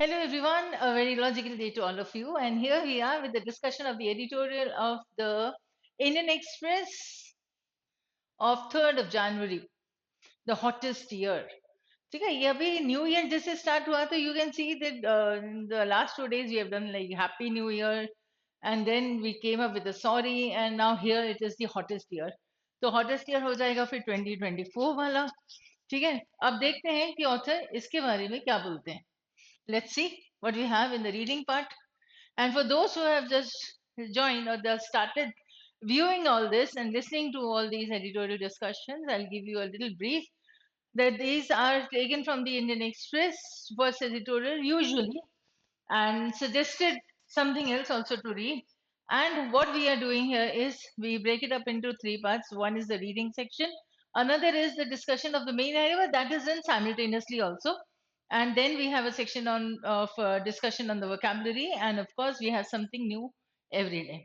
Hello, everyone. A very logical day to all of you. And here we are with the discussion of the editorial of the Indian Express of 3rd of January, the hottest year. ठीक है ये अभी new year जैसे start हुआ तो you can see that the last 2 days we have done like happy new year and then we came up with a sorry and now here it is the hottest year. तो hottest year हो जाएगा फिर 2024 वाला. ठीक है, अब देखते हैं कि ऑथर इसके बारे में क्या बोलते हैं. Let's see what we have in the reading part. And for those who have just joined or just started viewing all this and listening to all these editorial discussions, I'll give you a little brief that these are taken from the Indian Express first editorial usually and suggested something else also to read. And what we are doing here is we break it up into three parts. One is the reading section, another is the discussion of the main area, but that is done simultaneously also. And then we have a section on of discussion on the vocabulary, and of course we have something new every day,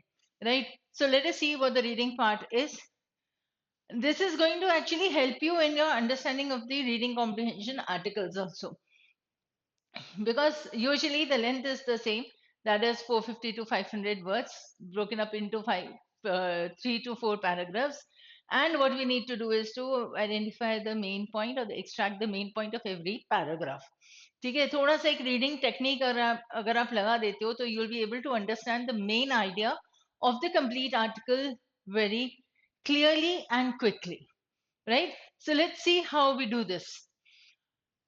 right? So let us see what the reading part is. This is going to actually help you in your understanding of the reading comprehension articles also, because usually the length is the same, that is 450 to 500 words broken up into 3 to 4 paragraphs. And what we need to do is to identify the main point or extract the main point of every paragraph. ठीक है, थोड़ा सा एक reading technique अगर आप लगा देते हो तो you will be able to understand the main idea of the complete article very clearly and quickly, right? So let's see how we do this.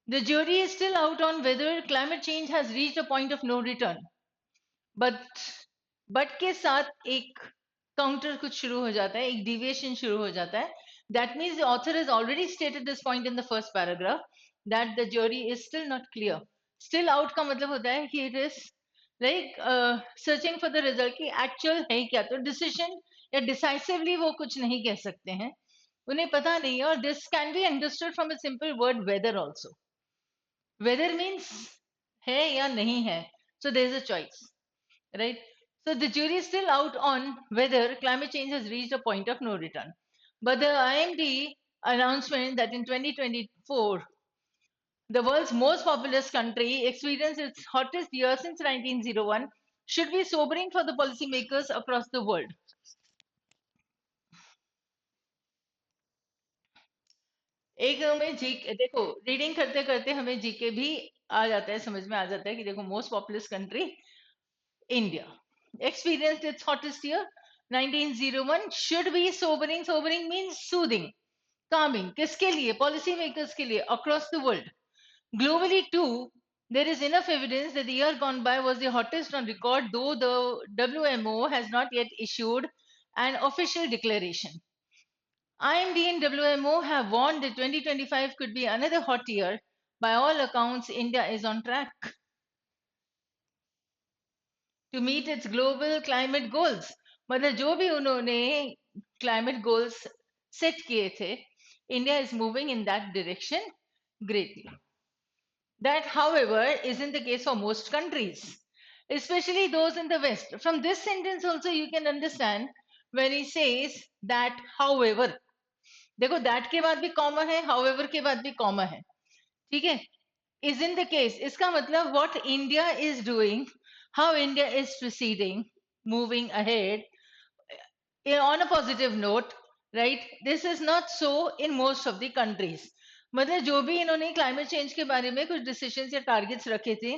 The jury is still out on whether climate change has reached a point of no return. But के साथ एक counter कुछ शुरू हो जाता है, एक deviation शुरू हो जाता है. That means the author has already stated this point in the first paragraph that the jury is still not clear. Still out का मतलब होता है कि it is like searching for the result की actual है क्या, तो decision या decisively वो कुछ नहीं कह सकते हैं, उन्हें पता नहीं है. और this can be understood from a simple word whether also. Whether means है या नहीं है, so there is a choice, right? So the jury is still out on whether climate change has reached a point of no return, but the IMD announcement that in 2024 the world's most populous country experienced its hottest year since 1901 should be sobering for the policymakers across the world. एक हमें जी देखो, reading करते करते हमें GK भी आ जाता है, समझ में आ जाता है कि देखो most populous country India experienced its hottest year 1901 should be sobering. Sobering means soothing, calming. किसके लिए? Policy makers के लिए across the world. Globally too, there is enough evidence that the year gone by was the hottest on record, though the WMO has not yet issued an official declaration. IMD and WMO have warned that 2025 could be another hot year. By all accounts, India is on track to meet its global climate goals. मतलब जो भी उन्होंने climate goals set किए थे, India is moving in that direction greatly. That, however, isn't the case for most countries, especially those in the West. From this sentence also you can understand when he says that, however. देखो that के बाद भी comma है, however के बाद भी comma है, ठीक है? Isn't the case. इसका मतलब what India is doing, how India is proceeding, moving ahead on a positive note, right? This is not so in most of the countries. मतलब जो भी इन्होंने क्लाइमेट चेंज के बारे में कुछ डिसीजंस या टारगेट्स रखे थे,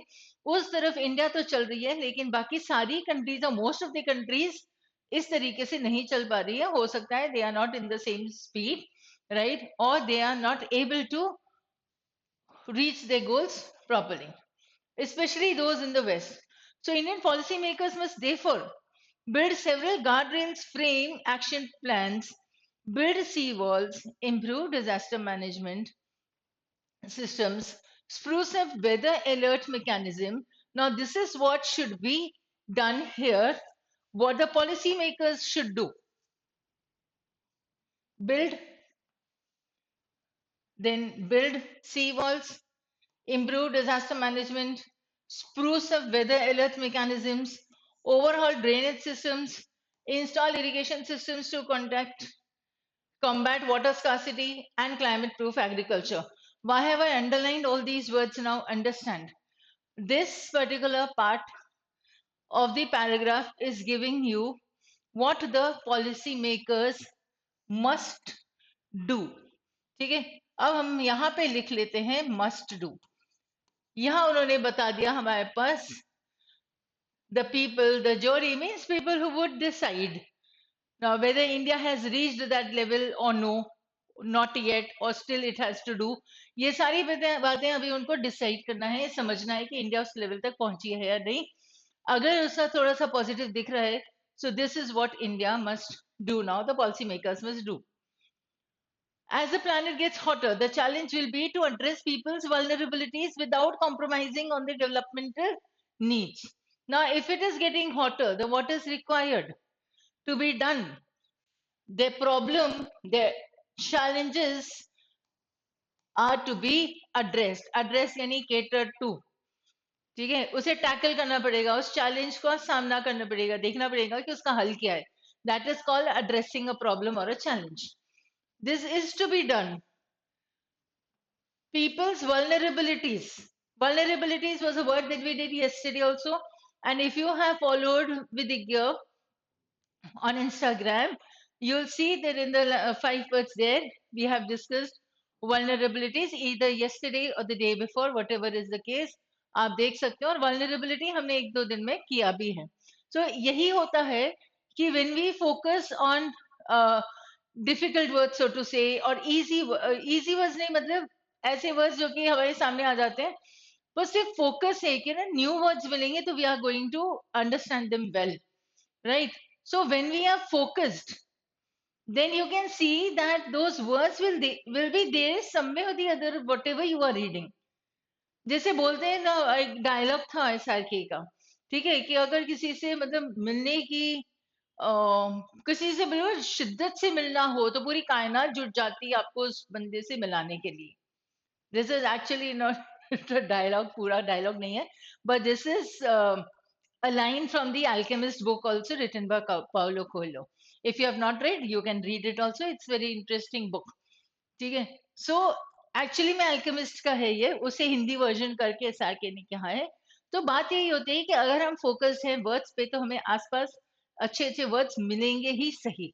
उस तरफ इंडिया तो चल रही है, लेकिन बाकी सारी कंट्रीज और मोस्ट ऑफ द कंट्रीज इस तरीके से नहीं चल पा रही है. हो सकता है they are not in the same speed, right, और they are not able to reach their goals properly, especially those in the West. So, Indian policymakers must therefore build several guardrails, frame action plans, build sea walls, improve disaster management systems, spruce up weather alert mechanism. Now, this is what should be done here, what the policymakers should do. Build, then build sea walls, improve disaster management, spruce up weather alert mechanisms, overhaul drainage systems, install irrigation systems to combat water scarcity, and climate proof agriculture. Why have I underlined all these words now? Understand. This particular part of the paragraph is giving you what the policy makers must do. ठीक है, अब हम यहाँ पे लिख लेते हैं must do. यहाँ उन्होंने बता दिया हमारे पास the people, the jury means people who would decide. Now, whether India has reached that level or no, not yet, or still it has to do, ये सारी बातें अभी उनको डिसाइड करना है, समझना है कि इंडिया उस लेवल तक पहुंची है या नहीं. अगर उसका थोड़ा सा पॉजिटिव दिख रहा है, so this is what India must do now, the policy makers must do. As the planet gets hotter, the challenge will be to address people's vulnerabilities without compromising on the developmental needs. Now, if it is getting hotter, then what is required to be done? The problem, the challenges are to be addressed. Address यानी catered to. ठीक है, उसे tackle करना पड़ेगा, उस challenge का सामना करना पड़ेगा, देखना पड़ेगा कि उसका हल क्या है. That is called addressing a problem or a challenge. This is to be done. People's vulnerabilities. Vulnerabilities was a word that we did yesterday also. And if you have followed with the gear on Instagram, you'll see that in the 5 words there, we have discussed vulnerabilities either yesterday or the day before, whatever is the case. आप देख सकते हो, और vulnerability हमने 1-2 दिन में किया भी है. So यही होता है कि when we focus on difficult words so to say, और easy words नहीं, मतलब ऐसे वर्ड्स जो कि हमारे सामने आ जाते हैं, बस सिर्फ फोकस है कि ना न्यू वर्ड्स मिलेंगे तो we are going to understand them well, right. So when we are focused, then you can see that those words will be there somewhere or the other, whatever you are reading. जैसे बोलते हैं ना, एक dialogue था SRK का, ठीक है, कि अगर किसी से मतलब मिलने की किसी से बिल्कुल शिद्दत से मिलना हो तो पूरी कायनात जुट जाती है आपको उस बंदे से मिलाने के लिए. This is actually not a dialogue, pura dialogue nahi hai, but this is a line from the Alchemist book also written by Paulo Coelho. If you have not read, you can read it also. It's very interesting book. ठीक है. So actually में Alchemist का है ये, उसे Hindi version करके SRK ने कहा है. तो बात यही होती है कि अगर हम फोकस हैं वर्ड्स पे तो हमें आसपास अच्छे अच्छे वर्ड्स मिलेंगे ही सही.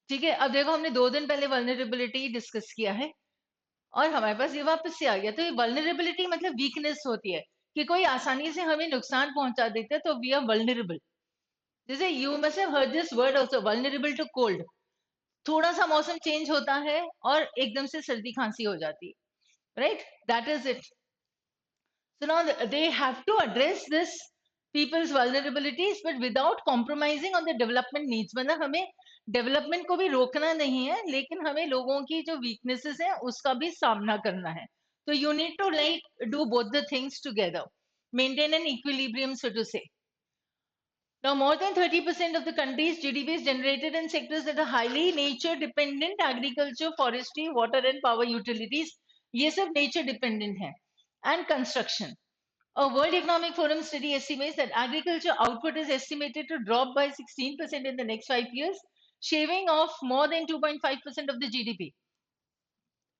ठीक है, अब देखो हमने 2 दिन पहले वल्नरेबिलिटी डिस्कस किया है और हमारे पास ये वापस से आ गया. तो ये वल्नरेबिलिटी मतलब वीकनेस होती है कि कोई आसानी से हमें नुकसान पहुंचा देता है तो वी आर वल्नरेबल. जैसे you must have heard this word also, vulnerable to cold. थोड़ा सा मौसम चेंज होता है और एकदम से सर्दी खांसी हो जाती है, right. That is it. So now they have to address this people's vulnerabilities, but without compromising on the development needs. मतलब हमें डेवलपमेंट को भी रोकना नहीं है, लेकिन हमें लोगों की जो वीकनेसेस हैं उसका भी सामना करना है. तो you need to like do both the things together, maintain an equilibrium, so to say. Now, more than 30% of the country's GDP is generated in sectors that are highly nature dependent: agriculture, forestry, water and power utilities. ये सब nature dependent हैं. And construction. A World Economic Forum study estimates that agriculture output is estimated to drop by 16% in the next 5 years, shaving off more than 2.5% of the GDP.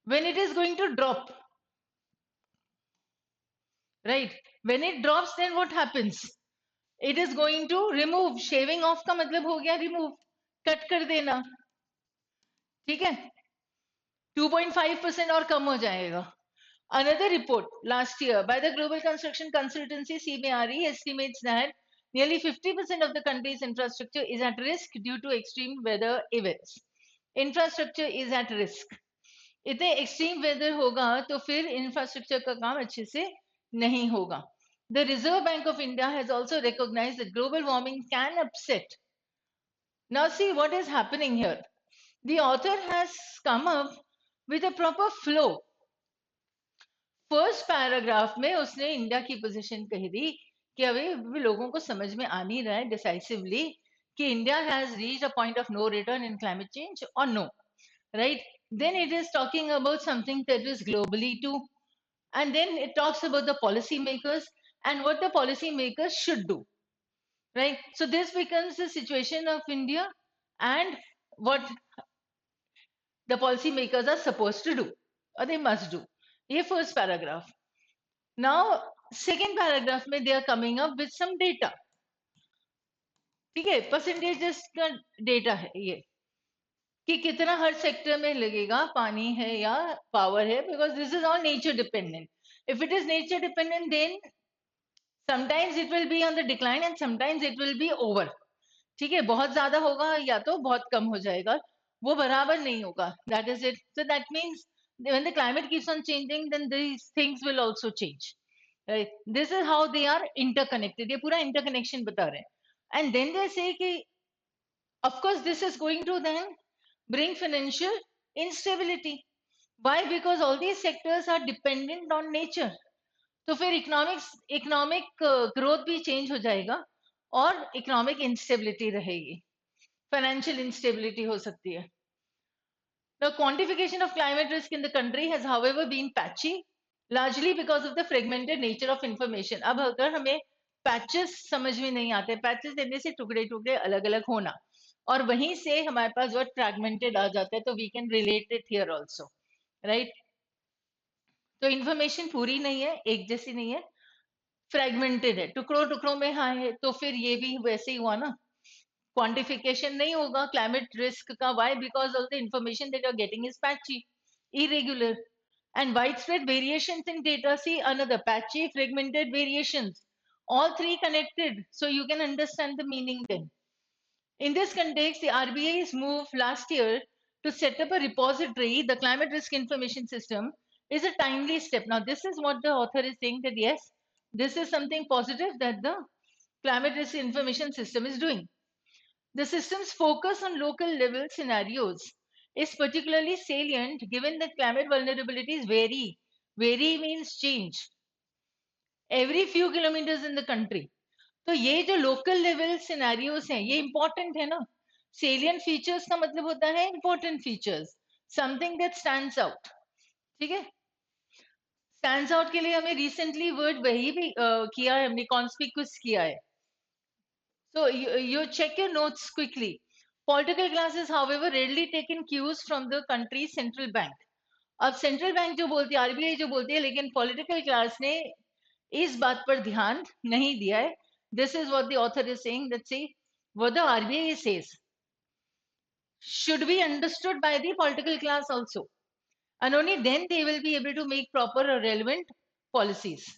When it is going to drop, right? When it drops, then what happens? It is going to remove. Shaving off का मतलब हो गया remove, cut कर देना. ठीक है, 2.5% और कम हो जाएगा. Another report last year by the global construction consultancy CBRE estimates that nearly 50% of the country's infrastructure is at risk due to extreme weather events. Infrastructure is at risk. इतने extreme weather होगा तो फिर infrastructure का काम अच्छे से नहीं होगा. The Reserve Bank of India has also recognized that global warming can upset. Now see what is happening here. The author has come up with a proper flow. First paragraph में उसने India की position कह दी कि अभी लोगों को समझ में आ नहीं रहा है डिसाइसिवली कि India has reached a point of no return in climate change और no, right. Then it is talking about something that is globally too, and then it talks about the policy makers and what the policy makers should do, right. So this becomes the situation of India and what the policy makers are supposed to do or they must do. ये first paragraph. Now, second paragraph में they are coming up with some data, ठीक है, percentages का data है ये कि कितना हर sector में लगेगा, पानी है या पावर है, because this is all nature dependent. If it is nature dependent then sometimes it will be on the decline and sometimes it will be over. ठीक है, बहुत ज्यादा होगा या तो बहुत कम हो जाएगा, वो बराबर नहीं होगा. That is it. So that means when the climate keeps on changing then these things will also change, right? This is how they are interconnected. ये पूरा interconnection बता रहे हैं. And then they say कि of course this is going to then bring financial instability. Why? Because all these sectors are dependent on nature. तो फिर economic growth भी change हो जाएगा और इकोनॉमिक इंस्टेबिलिटी रहेगी, फाइनेंशियल इंस्टेबिलिटी हो सकती है. The quantification of climate risk in the country has however been patchy, largely because of the fragmented nature of information. अब अगर हमें पैचेस समझ में नहीं आते, पैचेस देने से टुकड़े टुकड़े अलग अलग होना, और वहीं से हमारे पास वर्ड फ्रैगमेंटेड आ जाता है, तो we can relate it here also, right? तो इंफॉर्मेशन पूरी नहीं है, एक जैसी नहीं है, फ्रैगमेंटेड है, टुकड़ों टुकड़ों में हाँ है. तो फिर ये भी वैसे ही हुआ ना, क्वांटिफिकेशन नहीं होगा क्लाइमेट रिस्क का. Why? Because of the information that you are getting is patchy, irregular, and widespread variations in data. See another patchy, fragmented variations, all three connected, so you can understand the meaning then. In this context, the RBI's move last year to set up a repository, the climate risk information system, is a timely step. Now this is what the author is saying, that yes, this is something positive that the climate risk information system is doing. The system's focus on local level scenarios is particularly salient given that climate vulnerabilities vary. Vary means change every few kilometers in the country. तो ये जो local level scenarios हैं ये important है ना. Salient features का मतलब होता है important features, something that stands out. ठीक है, स्टैंड्स आउट के लिए हमें रिसेंटली वर्ड वही भी किया है, हमने कॉन्स्पिक्यूस किया है. So you check your notes quickly. Political classes, however, rarely taken cues from the country's central bank. अब सेंट्रल बैंक जो बोलती है, आरबीआई जो बोलती है, लेकिन पॉलिटिकल क्लास ने इस बात पर ध्यान नहीं दिया है. This is what the author is saying, that see what the RBI says should be understood by the political class also, and only then they will be able to make proper or relevant policies.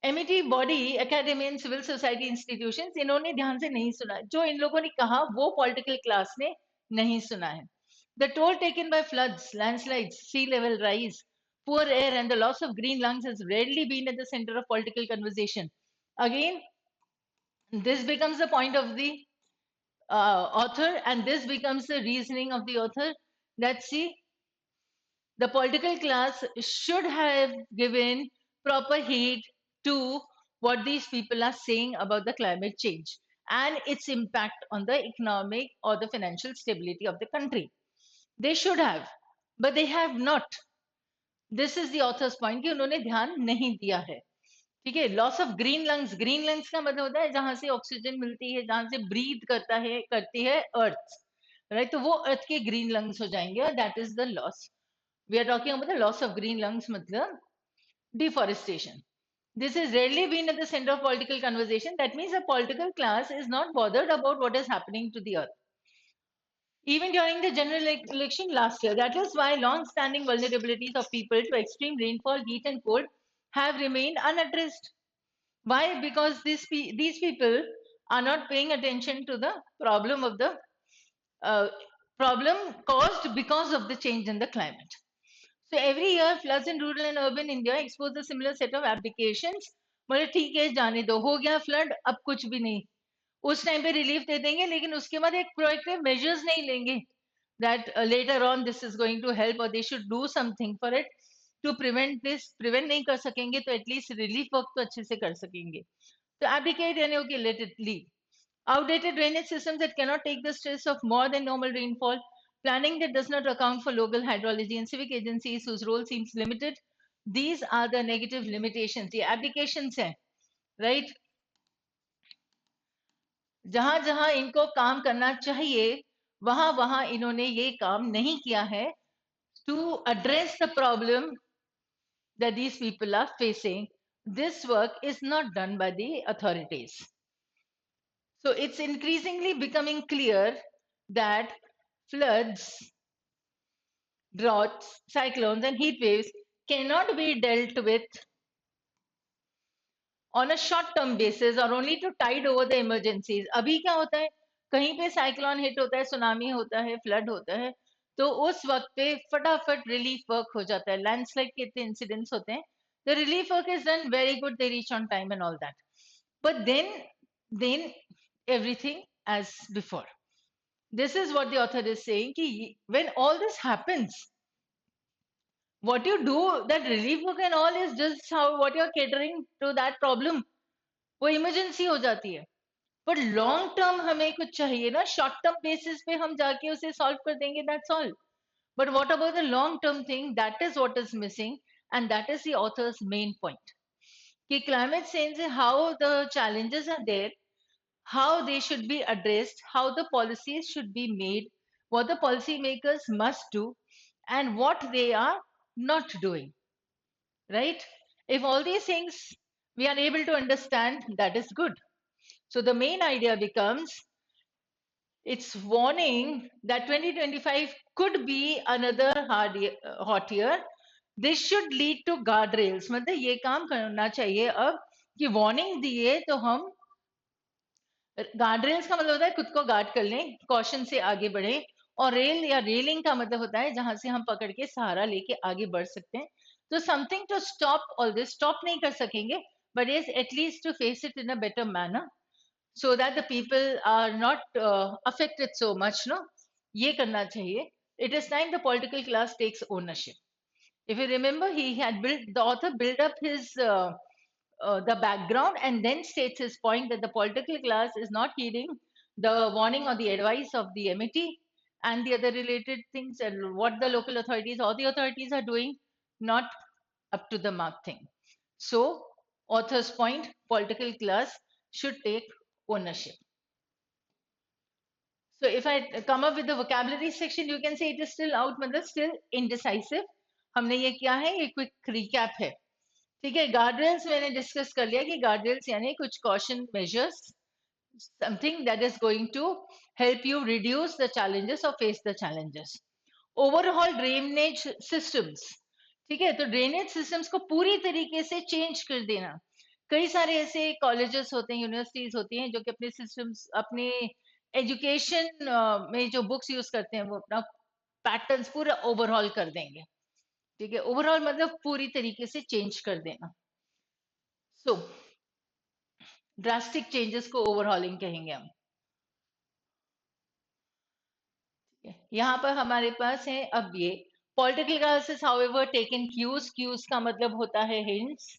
Amity body, academy and civil society institutions, इन्होंने ध्यान से नहीं सुना. जो इन लोगों ने कहा वो पॉलिटिकल क्लास ने नहीं सुना है. The toll taken by floods, landslides, sea level rise, poor air and the loss of green lungs has rarely been at the center of political conversation. Again, this becomes the point of the author, and this becomes the reasoning of the author, that see, the political class should have given proper heed to what these people are saying about the climate change and its impact on the economic or the financial stability of the country. They should have, but they have not. This is the author's point कि उन्होंने ध्यान नहीं दिया है. ठीक है, loss of green lungs, green lungs का मतलब होता है जहां से ऑक्सीजन मिलती है, जहां से ब्रीथ करती है अर्थ, राइट? तो वो अर्थ के ग्रीन लंग्स हो जाएंगे, और that is the loss. We are talking about the loss of green lungs, matlab deforestation. This has rarely been at the center of political conversation. That means the political class is not bothered about what is happening to the earth. Even during the general election last year, that is why long-standing vulnerabilities of people to extreme rainfall, heat and cold have remained unaddressed. Why? Because these people are not paying attention to the problem of the problem caused because of the change in the climate. So every year, floods in rural and urban India expose a similar set of applications. बोले ठीक है, जाने दो, हो गया flood, अब कुछ भी नहीं. उस टाइम पे रिलीफ दे देंगे, लेकिन उसके बाद एक प्रोएक्टिव मेजर्स नहीं लेंगे. That later on this is going to help, or they should do something for it to prevent this. Prevent नहीं कर सकेंगे तो एटलीस्ट रिलीफ वर्क तो अच्छे से कर सकेंगे. तो abdicate यानी okay, let it leave. Outdated drainage systems that cannot take the stress of more than normal rainfall, planning that does not account for local hydrology, and civic agencies whose role seems limited. These are the negative limitations. ये applications हैं, right? जहां जहां इनको काम करना चाहिए वहां वहां इन्होंने ये काम नहीं किया है to address the problem that these people are facing this work is not done by the authorities. So it's increasingly becoming clear that floods, droughts, cyclones, and heat waves cannot be dealt with on a short term basis or only to tide over the emergencies. अभी क्या होता है, कहीं पे cyclone hit होता है, tsunami होता है, फ्लड होता है, तो उस वक्त पे फटाफट रिलीफ वर्क हो जाता है. लैंडस्लाइड के इतने इंसिडेंट्स होते हैं, the relief work is done very good, they reach on time and all that. But then everything as before. This is what the author is saying, ki when all this happens, what you do, that relief work and all is just how what you're catering to that problem. वो emergency हो जाती है. पर long term हमें कुछ चाहिए ना, short term basis पे हम जाके उसे सॉल्व कर देंगे, that's all. But what about the long term thing, that is what is missing, and that is the author's main point. कि क्लाइमेट चेंज से how the challenges are there, how they should be addressed, how the policies should be made, what the policy makers must do, and what they are not doing, right? If all these things we are able to understand, that is good. So the main idea becomes, it's warning that 2025 could be another hot year. This should lead to guardrails. मतलब ये काम करना चाहिए अब कि warning दिए तो हम, गार्ड रेल्स का मतलब होता है खुद को गार्ड कर लें, कॉशन से आगे बढ़े. और रेल या रेलिंग का मतलब होता है जहां से हम पकड़ के सहारा लेके आगे बढ़ सकते हैं. तो something to stop all this, stop नहीं कर सकेंगे, but is at least to face it in a better manner, so that the people are not affected so much, no. ये करना चाहिए. It is time the political class takes ownership. If you remember, he had built, the author built up his the background and then states his point that the political class is not heeding the warning or the advice of the MET and the other related things, and what the local authorities or the authorities are doing, not up to the mark thing. So, author's point, political class should take ownership. So if I come up with the vocabulary section, you can say it is still out, मतलब still indecisive. हमने ये क्या है, ये quick recap है. ठीक है, गार्डरेल्स मैंने डिस्कस कर लिया कि गार्डरेल्स यानी कुछ caution measures, something that is going to help you reduce the challenges or face the challenges. Overall drainage systems, ठीक है, तो ड्रेनेज सिस्टम्स को पूरी तरीके से चेंज कर देना. कई सारे ऐसे कॉलेजेस होते हैं, यूनिवर्सिटीज होती हैं जो कि अपने सिस्टम्स, अपने एजुकेशन में जो बुक्स यूज करते हैं वो अपना पैटर्न्स पूरा ओवरऑल कर देंगे. ठीक है, ओवरऑल मतलब पूरी तरीके से चेंज कर देना. सो ड्रास्टिक चेंजेस को ओवरहॉलिंग कहेंगे हम. यहाँ पर हमारे पास है अब ये political classes however taken cues, cues का मतलब होता है हिंट्स.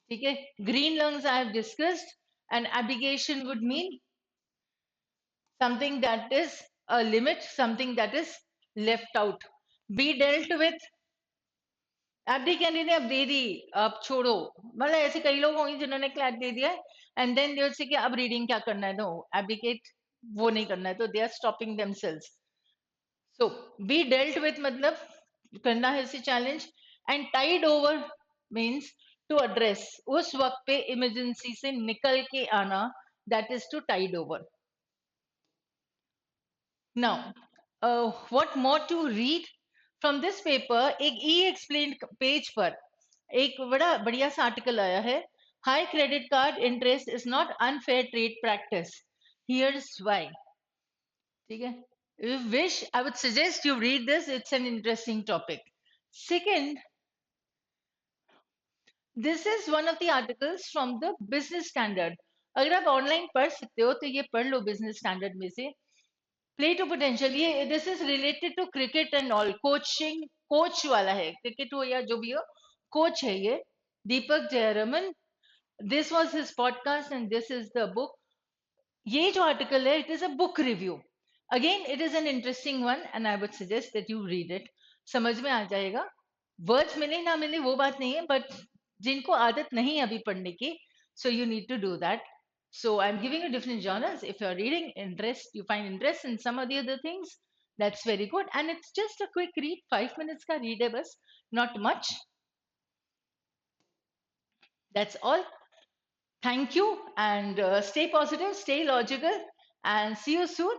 ठीक है, green lungs I have discussed, and abnegation would mean something that is a limit, something that is left out. Be dealt with, FD candy ने अब दे दी, अब छोड़ो. मतलब ऐसे कई लोग होंगे जिन्होंने क्लैट दे दिया एंड देन दे से कि अब रीडिंग क्या करना है, नो एबिकेट वो नहीं करना है, तो they are stopping themselves. So be dealt with मतलब करना है इसे challenge, and tide over means to address, उस वक्त पे इमरजेंसी से निकल के आना, that is to tide over. Now, what more to read from this paper? एक ई एक्सप्लेन्ड पेज पर एक बड़ा बढ़िया सा आर्टिकल आया है. High credit card interest is not unfair trade practice, here's why. ठीक है, wish I would suggest you read this, it's an interesting topic. Second, this is one of the articles from the Business Standard. अगर आप online पढ़ सकते हो तो ये पढ़ लो बिजनेस स्टैंडर्ड में से. प्ले टू पोटेंशियल, ये this is related to cricket and all, coaching, coach वाला है, क्रिकेट हो या जो भी हो, कोच है ये, Deepak Jayaraman. This was his podcast and this is the book. ये जो आर्टिकल है, it is a book review. Again it is an interesting one and I would suggest that you read it. समझ में आ जाएगा. वर्ड्स मिले ना मिले वो बात नहीं है, बट जिनको आदत नहीं है अभी पढ़ने की, so you need to do that. So I'm giving you different genres. If you're reading interest, you find interest in some of the other things, that's very good. And it's just a quick read, 5 minutes ka read hai bas, not much. That's all. Thank you, and stay positive, stay logical, and see you soon.